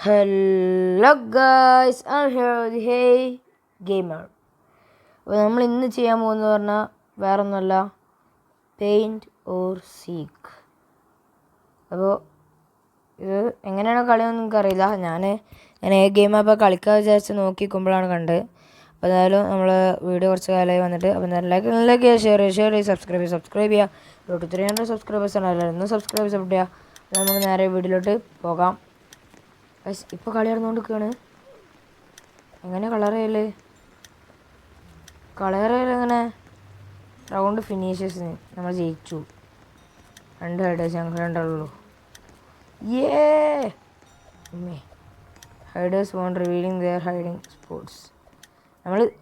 Hello guys, I am here with Hey Gamer. അപ്പോൾ നമ്മൾ ഇന്ന് ചെയ്യാൻ പോകുന്നത് പറഞ്ഞാൽ വേറെ ഒന്നുമല്ല, പെയിൻറ്റ് ഓർ സീക്ക്. അപ്പോൾ ഇത് എങ്ങനെയാണ് കളിയെന്ന് എനിക്കറിയില്ല. ഞാൻ ഏ ഗെയിം അപ്പോൾ കളിക്കാൻ വിചാരിച്ച് നോക്കിക്കുമ്പോഴാണ് കണ്ടത്. അപ്പോൾ എന്തായാലും നമ്മൾ വീഡിയോ കുറച്ച് കാലമായി വന്നിട്ട്, അപ്പോൾ എന്തായാലും ലൈക്ക് ചെയ്യുക, ഷെയർ ചെയ്യുക, സബ്സ്ക്രൈബ് ചെയ്യുക. 300 സബ്സ്ക്രൈബേഴ്സ് ഉണ്ടല്ലോ, ഒന്ന് സബ്സ്ക്രൈബ് ചെയ്യുക. നമുക്ക് നേരെ വീഡിയോയിലോട്ട് പോകാം. ഇപ്പോൾ കളി നടന്നുകൊണ്ടിരിക്കുകയാണ്. എങ്ങനെ കളർ ചെയ്യല് എങ്ങനെ റൗണ്ട് ഫിനിഷേഴ്സിന് നമ്മൾ ജയിച്ചു. 2 ഹൈഡേഴ്സ് ഞങ്ങൾ രണ്ടുള്ളൂ. Hiders won revealing their hiding spots.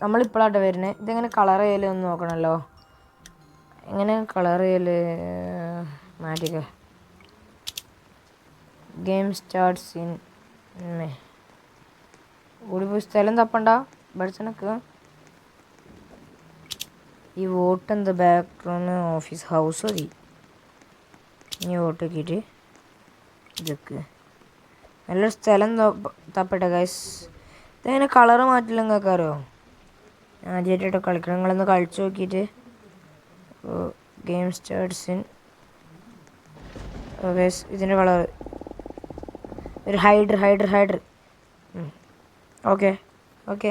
നമ്മളിപ്പോഴാട്ടെ വരുന്നത്. ഇതെങ്ങനെ കളർ ചെയ്യല് ഒന്ന് നോക്കണമല്ലോ. എങ്ങനെ കളർ ചെയ്യല് മാറ്റിക്ക. ഗെയിം സ്റ്റാർട്ട്സ് ഇൻ ഓടിപ്പോയി സ്ഥലം തപ്പണ്ട പഠിച്ചനക്ക്. ഈ വോട്ട് എന്താ ബാക്ക്ഗ്രൗണ്ട് ഓഫീസ് ഹൗസ് മതി. ഇനി വോട്ട് നോക്കിയിട്ട് ഇതൊക്കെ നല്ലൊരു സ്ഥലം തപ്പട്ടെ ഗൈസ്. ഇതെങ്ങനെ കളറ് മാറ്റില്ല നിങ്ങൾക്ക് അറിയോ? ഞാൻ ആദ്യമായിട്ടോ കളിക്കണം. നിങ്ങളൊന്ന് കളിച്ചു നോക്കിയിട്ട്. Game starts in guys. ഇതിൻ്റെ കളർ ഒരു ഹൈഡർ. ഓക്കെ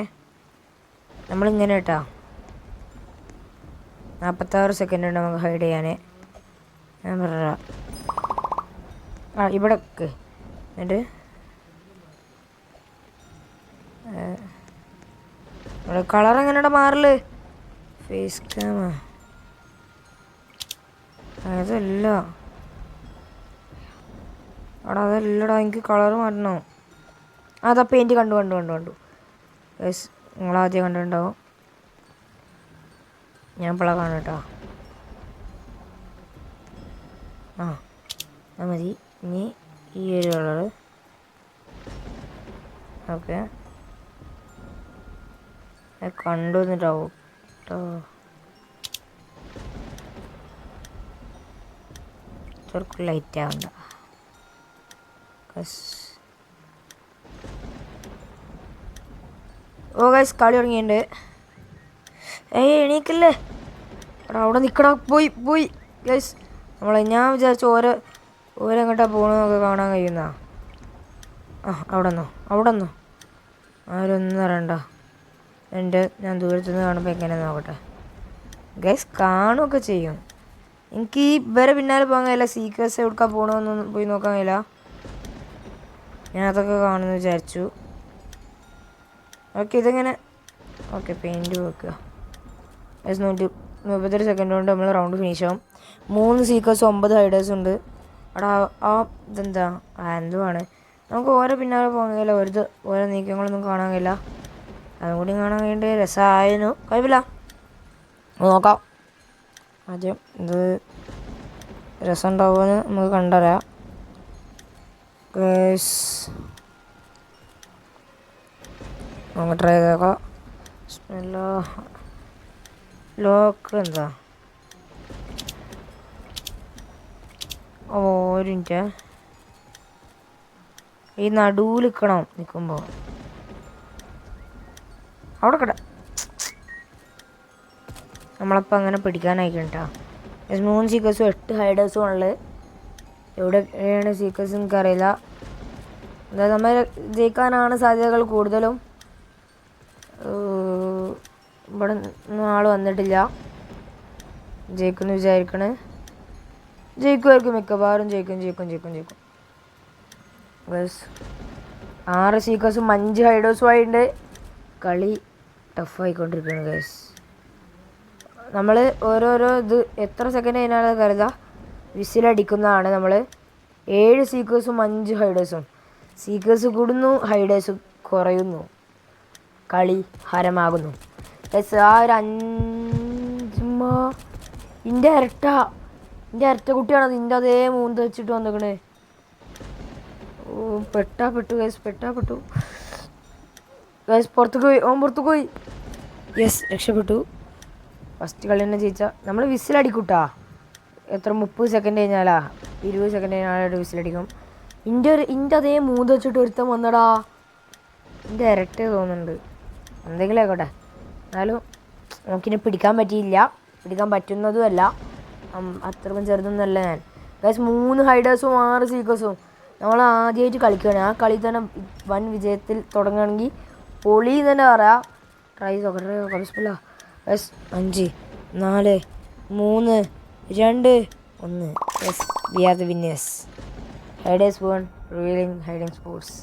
നമ്മളിങ്ങനെ കേട്ടാ 46 സെക്കൻഡ് ഉണ്ട് നമുക്ക് ഹൈഡ് ചെയ്യാൻ. ഞാൻ പറഞ്ഞ ഇവിടെ എന്നിട്ട് കളർ എങ്ങനെയാ മാറല്? ഫേസ് ക്യാമാ അതല്ല അതല്ലടാ, എനിക്ക് കളർ മാറ്റണോ? അതാ പെയിൻറ്റ് കണ്ടു യെസ്, നിങ്ങളാദ്യം കണ്ടിട്ടുണ്ടാവും. ഞാൻ ഇപ്പോഴാണ് കാണും കേട്ടോ. അത് മതി. ഇനി ഈ ഒരു കളർ ഓക്കെ കണ്ടു വന്നിട്ടാവും കേട്ടോ. ചെറുക്കും ലൈറ്റ് ആവണ്ട. ഓ ഗൈസ്, കളി തുടങ്ങിയിട്ടുണ്ട്. എണീക്കല്ലേ എടാ, അവിടെ നിൽക്കടാ. പോയി ഗൈസ്. ഞാൻ വിചാരിച്ചു ഓരെങ്ങോട്ടാ പോകണമെന്നൊക്കെ കാണാൻ കഴിയുന്ന. അവിടെ നിന്നോ ആരൊന്നും അറിയണ്ട. ഞാൻ ദൂരത്തുനിന്ന് കാണുമ്പോൾ എങ്ങനെ നോക്കട്ടെ ഗൈസ്. കാണുകയൊക്കെ ചെയ്യും. എനിക്ക് ഈ ഇവരെ പിന്നാലെ പോകാൻ കഴിയില്ല. സീക്രട്സ് എവിടെക്കാ പോകണമെന്നൊന്നും പോയി നോക്കാൻ കഴിയില്ല. ഞാൻ അതൊക്കെ കാണുമെന്ന് വിചാരിച്ചു. ഓക്കെ ഇതെങ്ങനെ പെയിൻറ്റ് വെക്കുക. 137 സെക്കൻഡ് കൊണ്ട് നമ്മൾ റൗണ്ട് ഫിനിഷ് ആവും. 3 സീക്വൻസ് 9 ഹൈഡേഴ്സ് ഉണ്ട്. അവിടെ ഇതെന്താ എന്തുവാണ്? നമുക്ക് ഓരോ പിന്നാലെ പോകാൻ കഴിയില്ല. ഓരോ നീക്കങ്ങളൊന്നും കാണാൻ കഴിയില്ല. അതും കൂടി കാണാൻ വേണ്ടി രസമായിരുന്നു. കഴിവില്ല, നോക്കാം. ആദ്യം ഇത് രസം ഉണ്ടാവുമെന്ന് നമുക്ക് കണ്ടറിയാം. നമുക്ക് ട്രൈ ചെയ്തേക്കാം. ലോക്ക് എന്താ? ഒരു മിനിറ്റ്. ഈ നടുവിൽ നിൽക്കുമ്പോൾ അവിടെ കിട നമ്മളപ്പോൾ അങ്ങനെ പിടിക്കാനായിരിക്കും കേട്ടോ. 3 സീക്വൻസും 8 ഹൈഡേഴ്സും ഉള്ളത്. എവിടെയാണ് സീക്വൻസ് എനിക്കറിയില്ല. അതായത് നമ്മൾ ജയിക്കാനാണ് സാധ്യതകൾ കൂടുതലും. ഇവിടെ ഒന്നും ആൾ വന്നിട്ടില്ല. ജയിക്കുമെന്ന് വിചാരിക്കണേ. ജയിക്കുമായിരിക്കും, മിക്കവാറും ജയിക്കും. ബസ് 6 സീക്വൻസും 5 ഹൈഡേഴ്സും ആയിട്ടുണ്ട്. കളി ടഫായിക്കൊണ്ടിരിക്കുകയാണ് ഗൈസ്. നമ്മൾ ഓരോരോ ഇത് എത്ര സെക്കൻഡ് കഴിഞ്ഞാലും കരുതാ വിസിലടിക്കുന്നതാണ്. നമ്മൾ 7 സീക്വൻസും 5 ഹൈഡേഴ്സും. സീക്വൻസ് കൂടുന്നു, ഹൈഡേഴ്സ് കുറയുന്നു. കളി ഹരമാകുന്നു. ആ ഒരു 5 ഇൻ്റെ ഇരട്ട കുട്ടിയാണത്. ഇതിൻ്റെ അതേ മൂന്ന് വെച്ചിട്ട് വന്നിക്കണേ. പെട്ടു ഗൈസ്. പുറത്തു പോയി. യെസ്, രക്ഷപ്പെട്ടു. ഫസ്റ്റ് കളി തന്നെ ജയിച്ച. നമ്മൾ വിസിലടിക്കൂട്ടാ. എത്ര 30 സെക്കൻഡ് കഴിഞ്ഞാലാ 20 സെക്കൻഡ് കഴിഞ്ഞാൽ വിസിലടിക്കും. ഇൻ്റെ അതേ മൂന്ന് വെച്ചിട്ട് ഒരുത്തം വന്നടാ. എൻ്റെ ഇരട്ട തോന്നുന്നുണ്ട്. എന്തെങ്കിലും ആയിക്കോട്ടെ. എന്നാലും നമുക്കിനി പിടിക്കാൻ പറ്റിയില്ല. പിടിക്കാൻ പറ്റുന്നതുമല്ല. അത്രയും ചെറുതൊന്നുമല്ല ഞാൻ. ഗൈസ് 3 ഹൈഡേഴ്സും 6 സീക്കേഴ്സും. നമ്മൾ ആദ്യമായിട്ട് കളിക്കുകയാണ്. ആ കളി തന്നെ വൻ വിജയത്തിൽ തുടങ്ങുകയാണെങ്കിൽ പൊളി തന്നെ പറയാം. ട്രൈ നോക്കട്ടെ. Guys 5 4 3 2 1. Yes, we are the winners. Hiders won revealing hiding sports.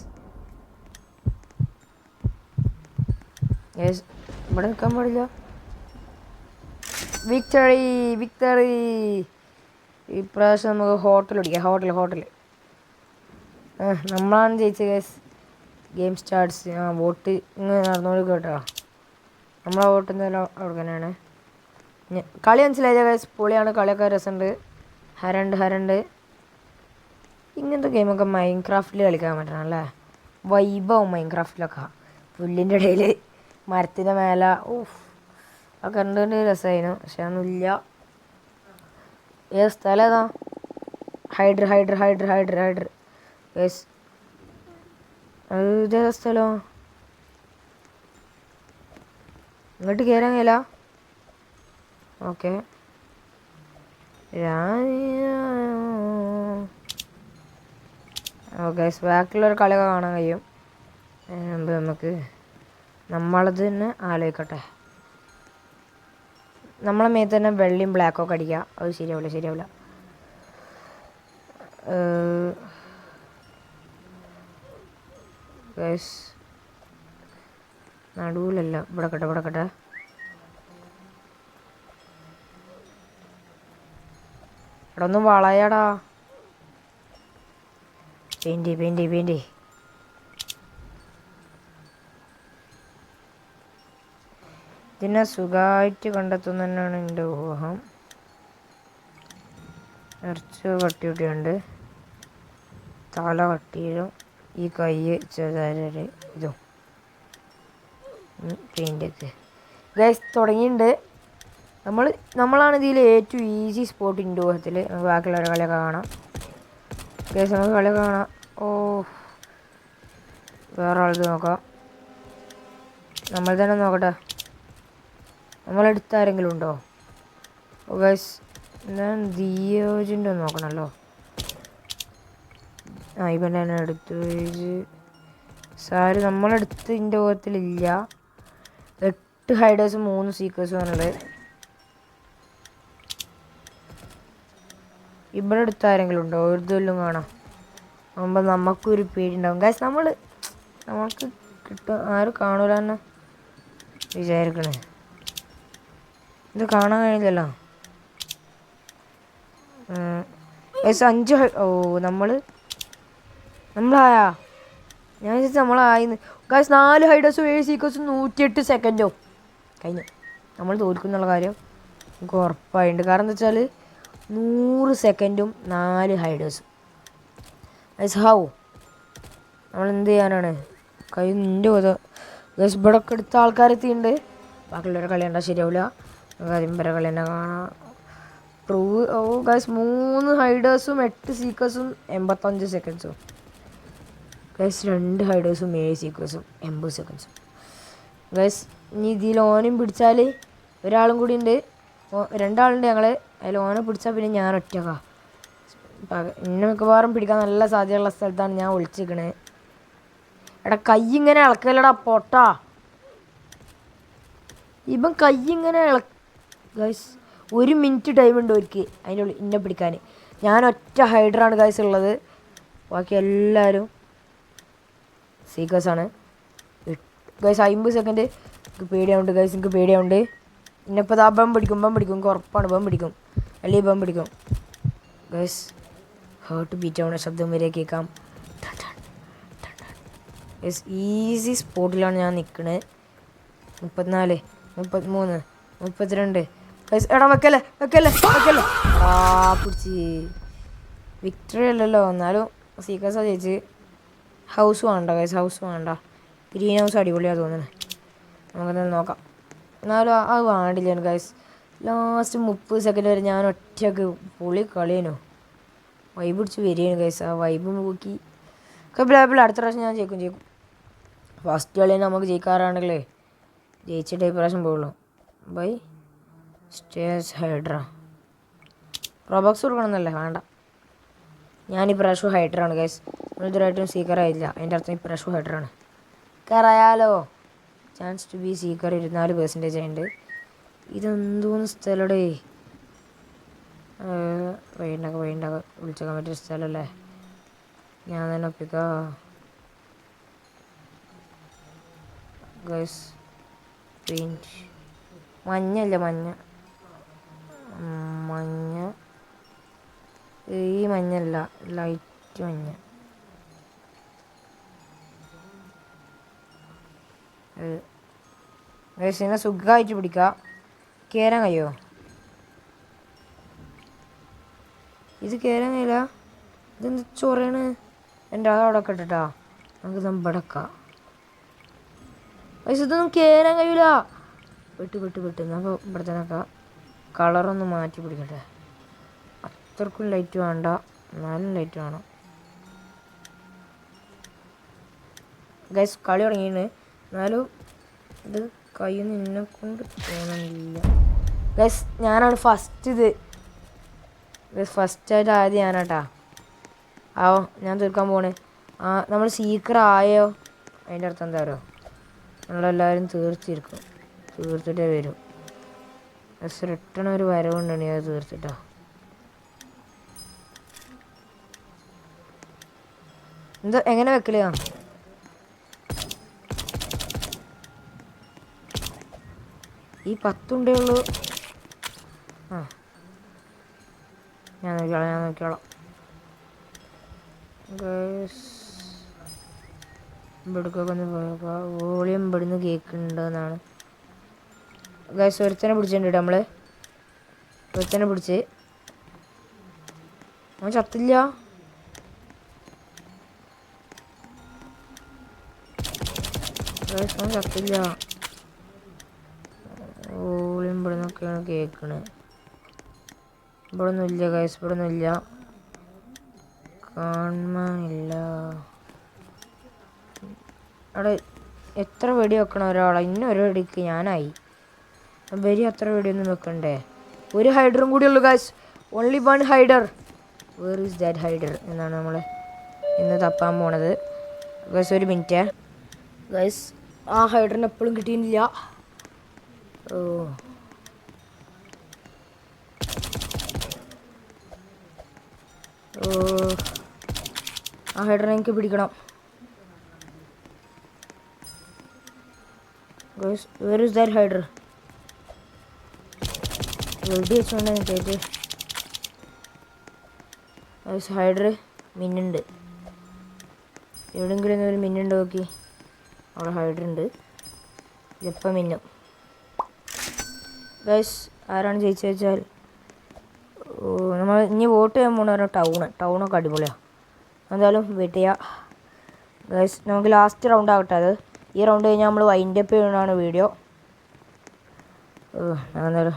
Yes, ഇവിടെ നിൽക്കാൻ പാടില്ല. വിക്ടറി. ഇപ്രാവശ്യം നമുക്ക് ഹോട്ടൽ പിടിക്കാം. ഹോട്ടൽ നമ്മളാണ് ജയിച്ചത് ഗൈസ്. Game starts. വോട്ട് ഇങ്ങനെ നടന്നോളൂ കേട്ടോ. നമ്മളെ വോട്ട് എന്തായാലും അവിടെ തന്നെയാണ്. കളി മനസ്സിലായ ഗൈസ്. പൊളിയാണ്. കളിയൊക്കെ രസമുണ്ട്. ഹരണ്ട് ഇങ്ങനത്തെ ഗെയിമൊക്കെ മൈൻക്രാഫ്റ്റിൽ കളിക്കാൻ പറ്റണം അല്ലേ? വൈബാവും മൈൻക്രാഫ്റ്റിലൊക്കെ. പുല്ലിൻ്റെ ഇടയിൽ മരത്തിൻ്റെ മേലെ ആ കണ്ടുകൊണ്ട് രസമായിരുന്നു. പക്ഷെ ഒന്നുമില്ല. ഏത് സ്ഥലം ഏതാ? ഹൈഡർ. യെസ്, ഇതേതാ സ്ഥലം? ഇങ്ങോട്ട് കയറാൻ കഴിയില്ല. ഓക്കെ, ബാക്കിയുള്ളൊരു കളിയൊക്കെ കാണാൻ കഴിയും. നമുക്ക് നമ്മളത് തന്നെ ആലോചിക്കട്ടെ. നമ്മളെ മേത്ത് തന്നെ വെള്ളയും ബ്ലാക്കൊക്കെ അടിക്കുക. അത് ശരിയാവില്ല. നടുവിലല്ല, ഇവിടെ കട്ടെ. ഇവിടെ ഒന്നും വളയടാ. പെയിൻറ്. ഇതിനെ സുഖമായിട്ട് കണ്ടെത്തുന്ന തന്നെയാണ് എൻ്റെ ഊഹം. ഇറച്ച് കട്ടിയുണ്ട്. തല കട്ടിയിലും ഈ കൈ ചെറുതായ ഇതും പെയിൻ്റൊക്കെ ഗൈസ് തുടങ്ങിയിട്ടുണ്ട്. നമ്മളാണ് ഇതിൽ ഏറ്റവും ഈസി സ്പോട്ട് എൻ്റെ ഊഹത്തിൽ. ബാക്കിയുള്ളവരുടെ കളിയൊക്കെ കാണാം ഗൈസ്. നമുക്ക് കളിയൊക്കെ കാണാം. വേറെ ആളത് നോക്കാം. നമ്മൾ തന്നെ നോക്കട്ടെ. നമ്മളെടുത്ത ആരെങ്കിലും ഉണ്ടോ? ഗൈസ് ഞാൻ ദിയോജിൻ്റെ നോക്കണമല്ലോ. ഇവൻ തന്നെ എടുത്തു. സാര് നമ്മളെടുത്ത് ഇതിൻ്റെ ഊഹത്തിലില്ല. 8 ഹൈഡേഴ്സും 3 സീക്കേഴ്സും ആണുള്ളത്. ഇവിടെ എടുത്ത ആരെങ്കിലും ഉണ്ടോ? ഒരുതെല്ലാം കാണാം. ആകുമ്പോൾ നമുക്കൊരു പേടിയുണ്ടാവും ഗൈസ്. നമ്മൾക്ക് കിട്ടും. ആരും കാണൂല തന്നെ വിചാരിക്കണേ. ഇത് കാണാൻ കഴിയില്ലല്ലോ. 5 നമ്മളായാ? ഞാൻ വിചാരിച്ചു നമ്മളായിന്ന് ഗൈസ്. 4 ഹൈഡേഴ്സും 7 സീക്കേഴ്സും 108 സെക്കൻഡോ കഴിഞ്ഞു. നമ്മൾ തോൽക്കുന്നുള്ള കാര്യം നമുക്ക് ഉറപ്പായിട്ടുണ്ട്. കാരണം എന്താ വെച്ചാൽ 100 സെക്കൻഡും 4 ഹൈഡേഴ്സും. ഗൈസ് നമ്മൾ എന്ത് ചെയ്യാനാണ്? നിൻ്റെ ഗൈസ് ഇവിടെ ഒക്കെ എടുത്ത ആൾക്കാരെത്തിയിട്ടുണ്ട്. ബാക്കിയുള്ളവരെ കളി കണ്ടാൽ ശരിയാവില്ല. നമുക്ക് ആദ്യം വരെ കളി തന്നെ കാണാം. ഗൈസ് 3 ഹൈഡേഴ്സും 8 സീക്കേഴ്സും 85 സെക്കൻഡ്സും. ഗൈസ് 2 ഹൈഡേഴ്സും 7 സീക്കേഴ്സും 80 സെക്കൻഡ്സും. ഗൈസ് ഇനി ഇതിൽ ഓനും പിടിച്ചാൽ ഒരാളും കൂടി ഉണ്ട്. 2 ആളുണ്ട് ഞങ്ങൾ. അതിൽ ഓനെ പിടിച്ചാൽ പിന്നെ ഞാൻ ഒറ്റക്കാ. എന്നെ മിക്കവാറും പിടിക്കാൻ നല്ല സാധ്യതയുള്ള സ്ഥലത്താണ് ഞാൻ ഒളിച്ചിരിക്കണേ. എടാ കൈ ഇങ്ങനെ ഇളക്കല്ലടാ പൊട്ടാ. ഇവൻ കൈ ഇങ്ങനെ ഗൈസ് 1 മിനിറ്റ് ടൈം ഉണ്ട് അവർക്ക് അതിൻ്റെ ഉള്ളിൽ എന്നെ പിടിക്കാൻ. ഞാൻ ഒറ്റ ഹൈഡറാണ് ഗൈസ് ഉള്ളത്. ബാക്കി എല്ലാവരും സീക്കേഴ്സാണ്. Guys 50 second. എനിക്ക് പേടിയാവുണ്ട് ഗൈസ്. എനിക്ക് പേടിയാവുണ്ട്. ഇന്നിപ്പോൾ ആ ബം പിടിക്കും. എനിക്ക് ഉറപ്പാണ് ബം പിടിക്കും. അല്ലെങ്കിൽ ബം പിടിക്കും ഗൈസ്. ഹാർട്ട് ബീറ്റ് ആവുന്ന ശബ്ദം വരെ കേൾക്കാം. ഗൈസ് ഈസി സ്പോട്ടിലാണ് ഞാൻ നിൽക്കണത്. 34 33 32. ഗൈസ് എടാ വെക്കല്ലേ. പിടിച്ച് വിക്ടറി അല്ലല്ലോ. എന്നാലും സീക്കേഴ്സാണ് ജയിച്ച്. ഹൗസ് വേണ്ട ഗൈസ്. ഗ്രീൻ ഹൗസ് അടിപൊളിയാണ് തോന്നുന്നത്. നമുക്കെന്തായാലും നോക്കാം. എന്നാലും അത് വേണ്ടില്ല ഗൈസ്. ലാസ്റ്റ് 30 സെക്കൻഡ് വരെ ഞാൻ ഒറ്റയ്ക്ക് പൊളി കളിയേനു. വൈബ് പിടിച്ച് വരികയാണ് ഗൈസ്. ആ വൈബ് നോക്കി കപ്പിൾ അടുത്ത പ്രാവശ്യം ഞാൻ ജയിക്കും. ഫസ്റ്റ് കളി നമുക്ക് ജയിക്കാറാണെങ്കിലേ ജയിച്ചിട്ടേ ഇപ്രാവശ്യം പോകുള്ളൂ. ബൈ സ്റ്റേസ് ഹൈഡ്ര റോബോക്സ് കൊടുക്കണമെന്നല്ലേ, വേണ്ട. ഞാൻ ഇപ്രാവശ്യം ഹൈഡറാണ് ഗൈസ്. ഇതുവരായിട്ടും സീക്കറായില്ല, അതിൻ്റെ അർത്ഥം ഇപ്രാവശ്യം ഹൈഡറാണ്. കയറായാലോ. ചാൻസ് ടു ബി സീക്കർ 24% ഉണ്ട്. ഇതെന്തോന്ന് സ്ഥലടേ, വഴിയുണ്ടാക്കുക വിളിച്ചേക്കാൻ പറ്റിയ സ്ഥലമല്ലേ. ഞാൻ തന്നെ ഒപ്പിക്കാം ഗൈസ്. പെയിൻറ്റ് മഞ്ഞല്ല, മഞ്ഞ ഈ മഞ്ഞല്ല, ലൈറ്റ് മഞ്ഞ. ഗൈസ് ഇങ്ങനെ സുഖമായിട്ട് പിടിക്കാം. കയറാൻ കഴിയുമോ? ഇത് കയറാൻ കഴിയില്ല. ഇതെന്ത് ചൊറയാണ്. എൻ്റെ അവിടെ ഒക്കെ ഇട്ടിട്ടാ നമുക്ക് ഇതമ്പടക്കാം. ഗൈസ് ഇതൊന്നും കയറാൻ കഴിയില്ല. വിട്ട് അപ്പോൾ ഇവിടെ തന്നെ കളറൊന്ന് മാറ്റി പിടിക്കട്ടെ. അത്രക്കും ലൈറ്റ് വേണ്ട, എന്നാലും ലൈറ്റ് വേണം. ഗൈസ് കളി തുടങ്ങിയാണ്, എന്നാലും ഇത് കയ്യിൽ നിന്നെ കൊണ്ട് തോന്നുന്നില്ല. ഗൈസ് ഞാനാണ് ഫസ്റ്റ്. ഫസ്റ്റായിട്ട് ആയത് ഞാനാട്ടാ. ഞാൻ തീർക്കാൻ പോണേ. നമ്മൾ സീക്കർ ആയോ അതിൻ്റെ അർത്ഥം എന്താ പറയുക, നമ്മളെല്ലാവരും തീർത്തിട്ടേ വരും. ബസ് റിട്ടേൺ ഒരു വരവുണ്ടാണ്, അത് തീർത്തിട്ടാ. എന്താ എങ്ങനെ വെക്കല്? ഈ 10 ഉണ്ടേ ഉള്ളൂ. ഞാൻ നോക്കിയോളാം. ഇവിടേക്കൊക്കെ ഒന്ന് പോയേക്കാം. വോളിയം ഇവിടുന്ന് കേൾക്കുന്നുണ്ടെന്നാണ് ഗൈസ്. ഒരുത്തനെ പിടിച്ചിട്ടുണ്ട് നമ്മൾ. ഒരുത്തനെ പിടിച്ച് അവൻ ചത്തില്ല. ഗൈസ് അവൻ ചത്തില്ല. വോളിയം ഇവിടുന്നൊക്കെയാണ് കേൾക്കണത്. ഇവിടെ ഒന്നുമില്ല ഗൈസ്, ഇവിടെ ഒന്നുമില്ല, കാണാനില്ല. അവിടെ എത്ര വെടി വെക്കണം ഒരാളെ? ഇന്നൊരു വെടിക്ക് ഞാനായി. ബരി അത്ര വെടിയൊന്നും വെക്കണ്ടേ? ഒരു ഹൈഡറും കൂടി ഉള്ളു guys. Only 1 hider. Where is that hider എന്നാണ് നമ്മൾ ഇന്ന് തപ്പാൻ പോണത് ഗൈസ്. ഒരു മിനിറ്റ് ഗൈസ്, ആ ഹൈഡറിന് എപ്പോഴും കിട്ടിയിട്ടില്ല. ആ ഹൈഡറിനെ എനിക്ക് പിടിക്കണം guys. Where is that hider? വെടി വെച്ചുകൊണ്ട് കേട്ട് ഹൈഡർ മിന്നുണ്ട്. എവിടെയെങ്കിലും ഒരു മിന്നുണ്ട് നോക്കി. അവിടെ ഹൈഡർ ഉണ്ട്. എപ്പം മിന്നും ഗൈസ്. ആരാണ് ജയിച്ചു വെച്ചാൽ നമ്മൾ ഇനി വോട്ട് ചെയ്യാൻ പോണ ടൗണൊക്കെ അടിപൊളിയാണ്. എന്തായാലും വെയിറ്റ് ചെയ്യാം ഗൈസ്. നമുക്ക് ലാസ്റ്റ് റൗണ്ട് ആകട്ടെ. അത് ഈ റൗണ്ട് കഴിഞ്ഞാൽ നമ്മൾ വൈൻഡപ്പ് ചെയ്യുന്നതാണ് വീഡിയോ. എന്തായാലും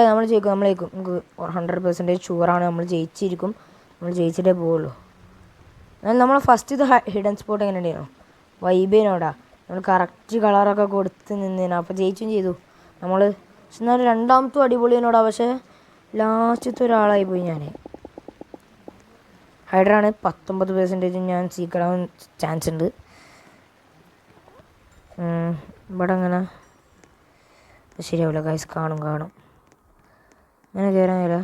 നമ്മൾ ജയിക്കും. നമുക്ക് 100% ഷുവറാണ് നമ്മൾ ജയിച്ചിരിക്കും. നമ്മൾ ജയിച്ചിട്ടേ പോവുള്ളൂ. എന്നാൽ നമ്മൾ ഫസ്റ്റ് ഇത് ഹിഡൻ സ്പോട്ട് എങ്ങനെ ഉണ്ടായിരുന്നു? വൈബേനോടാ നമ്മൾ കറക്റ്റ് കളറൊക്കെ കൊടുത്ത് നിന്നേനു. അപ്പോൾ ജയിച്ചും ചെയ്തു നമ്മൾ. പക്ഷെ എന്നാലും രണ്ടാമത്തും അടിപൊളിയോടാ. പക്ഷേ ലാസ്റ്റത്തെ ഒരാളായി പോയി ഞാൻ. ഹൈഡറാണ് 19% ഞാൻ സീക്കറാവാൻ ചാൻസ് ഉണ്ട്. ഇവിടെ അങ്ങനെ ശരിയാവില്ല ഗൈസ്. കാണും ഇങ്ങനെ കയറാനില്ല.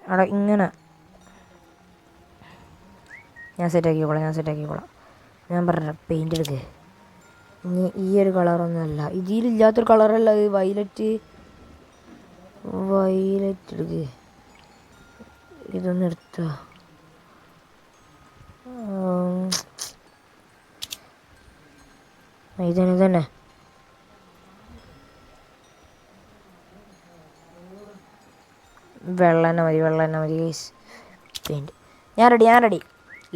അവിടെ ഇങ്ങനെ ഞാൻ സെറ്റാക്കിക്കോളാം. ഞാൻ പറഞ്ഞ പെയിൻ്റ് എടുക്കുക. ഇനി ഈ ഒരു കളറൊന്നുമല്ല, ഇതിലില്ലാത്തൊരു കളറല്ല ഇത്. വയലറ്റ് എടുക്കുക. ഇതൊന്നും എടുത്ത ഇതന്നെ വെള്ളം തന്നെ മതി ഗൈസ്. പെയിൻറ്റ് ഞാൻ റെഡി.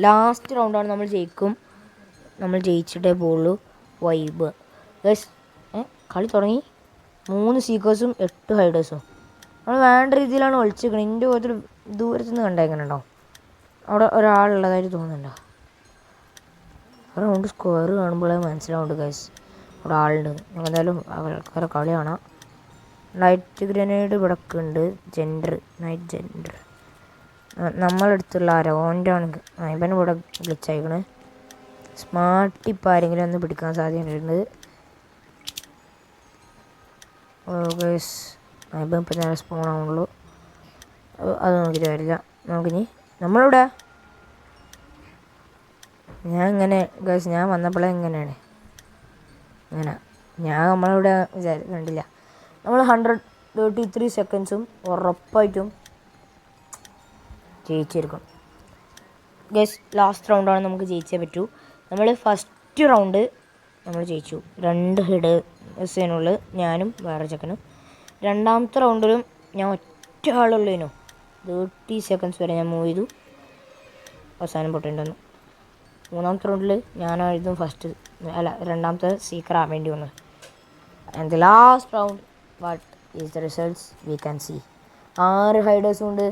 ലാസ്റ്റ് റൗണ്ടാണ്. നമ്മൾ ജയിക്കും. നമ്മൾ ജയിച്ചിട്ടേ പോവുള്ളൂ. Vibe guys. കളി തുടങ്ങി. 3 സീക്കേഴ്സും 8 ഹൈഡേഴ്സും. നമ്മൾ വേണ്ട രീതിയിലാണ് ഒളിച്ചിരിക്കുന്നത്. എൻ്റെ പോലത്തിൽ ദൂരത്തു നിന്ന് കണ്ടേക്കണുണ്ടോ? അവിടെ ഒരാളുള്ളതായിട്ട് തോന്നുന്നുണ്ടോ? റൗണ്ട് സ്ക്വയർ കാണുമ്പോഴേ മനസ്സിലാവുന്നുണ്ട് ഗൈസ് അവിടെ ആളുണ്ട്. നമുക്ക് എന്തായാലും ആൾക്കാരെ കളി കാണാം. ലൈറ്റ് ഗ്രനേഡ് ഇവിടെ ഉണ്ട്. നൈറ്റ് ജെൻഡർ നമ്മളെടുത്തുള്ള ഓൻ്റെ ആണ്. ഇവന് ഇവിടെ ഗ്ലിച്ചയക്കണ്. സ്മാർട്ട് ഇപ്പം ആരെങ്കിലും ഒന്ന് പിടിക്കാൻ സാധ്യതയുണ്ട്. ഗൈസ് ഇപ്പം ഇപ്പം ഞാൻ സ്പോൺ ആവുള്ളൂ. അത് നോക്കിയിട്ട് വരില്ല. നമുക്കിനി നമ്മളിവിടെ ഞാൻ വന്നപ്പോഴേ ഇങ്ങനെയാണ്. നമ്മളിവിടെ കണ്ടില്ല. നമ്മൾ 133 സെക്കൻഡ്സും ഉറപ്പായിട്ടും ജയിച്ചിരിക്കും ഗൈസ്. ലാസ്റ്റ് റൗണ്ടാണ് നമുക്ക് ജയിച്ചേ പറ്റൂ. നമ്മൾ ഫസ്റ്റ് റൗണ്ട് നമ്മൾ ജയിച്ചു. 2 ഹിഡേഴ്സിനുള്ളിൽ ഞാനും വേറെ ചെക്കനും. രണ്ടാമത്തെ റൗണ്ടിലും ഞാൻ ഒറ്റ ആളുള്ളതിനു 30 സെക്കൻഡ്സ് വരെ ഞാൻ മൂവ് ചെയ്തു. അവസാനം പൊട്ടിണ്ടെന്നു. മൂന്നാമത്തെ റൗണ്ടിൽ ഞാനായിരുന്നു രണ്ടാമത്തെ സീക്കർ ആവേണ്ടി വന്നത്. And the last round what is the results we can see. 6 ഹൈഡേഴ്സും ഉണ്ട്,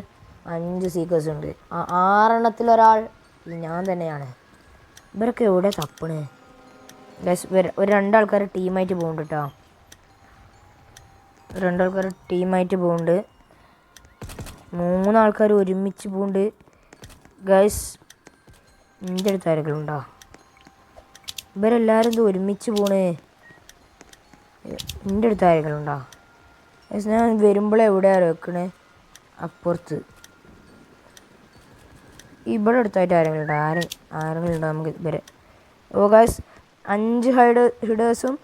5 സീക്കേഴ്സും ഉണ്ട്. ആ 6 ഒരാൾ ഞാൻ തന്നെയാണ്. ഇവരൊക്കെ എവിടെ തപ്പണ്? ഒരു 2 ആൾക്കാർ ടീമായിട്ട് പോകുന്നുണ്ട് കേട്ടോ. 2 ആൾക്കാർ ടീമായിട്ട് പോകുന്നുണ്ട്. 3 ആൾക്കാർ ഒരുമിച്ച് പോകുന്നുണ്ട് ഗൈസ്. എൻ്റെ അടുത്ത് ആരെങ്കിലും ഉണ്ടോ? ഇവരെല്ലാവരും എന്തോ ഒരുമിച്ച് പോണേ. എൻ്റെ അടുത്ത് ആരെങ്കിലും ഉണ്ടോ? ഞാൻ വരുമ്പോഴേ എവിടെയാണ് വെക്കണേ? അപ്പുറത്ത്. ഇവിടെ അടുത്തായിട്ട് ആരെങ്കിലും ഉണ്ടോ? ആരെങ്കിലും ഉണ്ടോ നമുക്ക് ഇവരെ? ഓ ഗൈസ് 5 ഹിഡേഴ്സും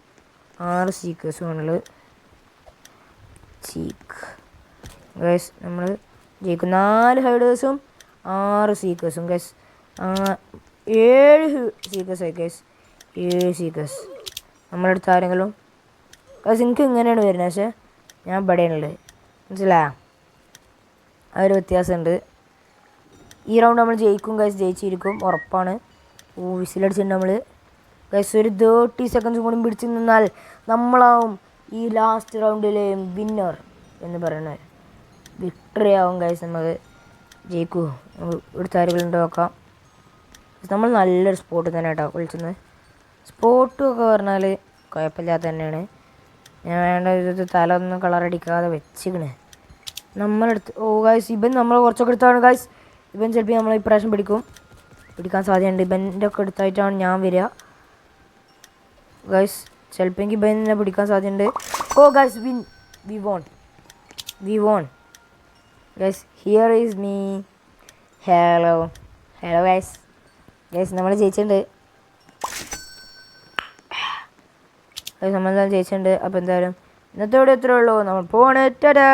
6 സീക്കേഴ്സും ആണുള്ളത്. ഗൈസ് നമ്മൾ ജയിക്കും. 4 ഹൈഡേഴ്സും 6 സീക്കേഴ്സും ഗൈസ്. 7 സീക്കേഴ്സായി ഗൈസ്. 7 സീക്കേഴ്സ്. നമ്മളടുത്ത് ആരെങ്കിലും ഗൈസ് എനിക്ക് ഇങ്ങനെയാണ് വരുന്നത്. പക്ഷേ ഞാൻ ഇവിടെയാണുള്ളത്. മനസ്സിലായോ? ആ ഒരു വ്യത്യാസമുണ്ട്. ഈ റൗണ്ട് നമ്മൾ ജയിക്കും ഗൈസ്. ജയിച്ചിരിക്കും ഉറപ്പാണ്. വിസിലടിച്ചിട്ടുണ്ട് നമ്മൾ ഗൈസ്. ഒരു 30 സെക്കൻഡ്സ് കൂടി പിടിച്ച് നിന്നാൽ നമ്മളാവും ഈ ലാസ്റ്റ് റൗണ്ടിലെ വിന്നർ എന്ന് പറയുന്നത്. വിക്ടറി ആവും ഗൈസ്. നമുക്ക് ജയിക്കൂ. ഇവിടുത്തെ ആരെങ്കിലും നോക്കാം. നമ്മൾ നല്ലൊരു സ്പോട്ട് തന്നെ കേട്ടോ വിളിച്ചത്. സ്പോട്ടൊക്കെ പറഞ്ഞാൽ കുഴപ്പമില്ലാത്ത തന്നെയാണ്. ഞാൻ വേണ്ട തല ഒന്നും കളറടിക്കാതെ വെച്ചിക്കണേ നമ്മളെടുത്ത്. ഓ ഗൈസ് ഇവൻ നമ്മൾ കുറച്ചൊക്കെ എടുത്താണ് ഗൈസ്. ഇവൻ ചിലപ്പോൾ നമ്മൾ ഇപ്രാവശ്യം പിടിക്കാൻ സാധ്യതയുണ്ട്. ഇവൻ്റെ ഒക്കെ എടുത്തായിട്ടാണ് ഞാൻ വരിക ഗൈസ്. ചിലപ്പോൾ എനിക്ക് ഇവൻ തന്നെ പിടിക്കാൻ സാധ്യതയുണ്ട്. Oh guys we won guys. Here is me. Hello guys നമ്മൾ ജയിച്ചിട്ടുണ്ട്. നമ്മൾ ജയിച്ചിട്ടുണ്ട്. അപ്പോൾ എന്തായാലും ഇന്നത്തെ ഇവിടെ എത്രയേ ഉള്ളൂ. നമ്മൾ പോണേ. ടാറ്റാ.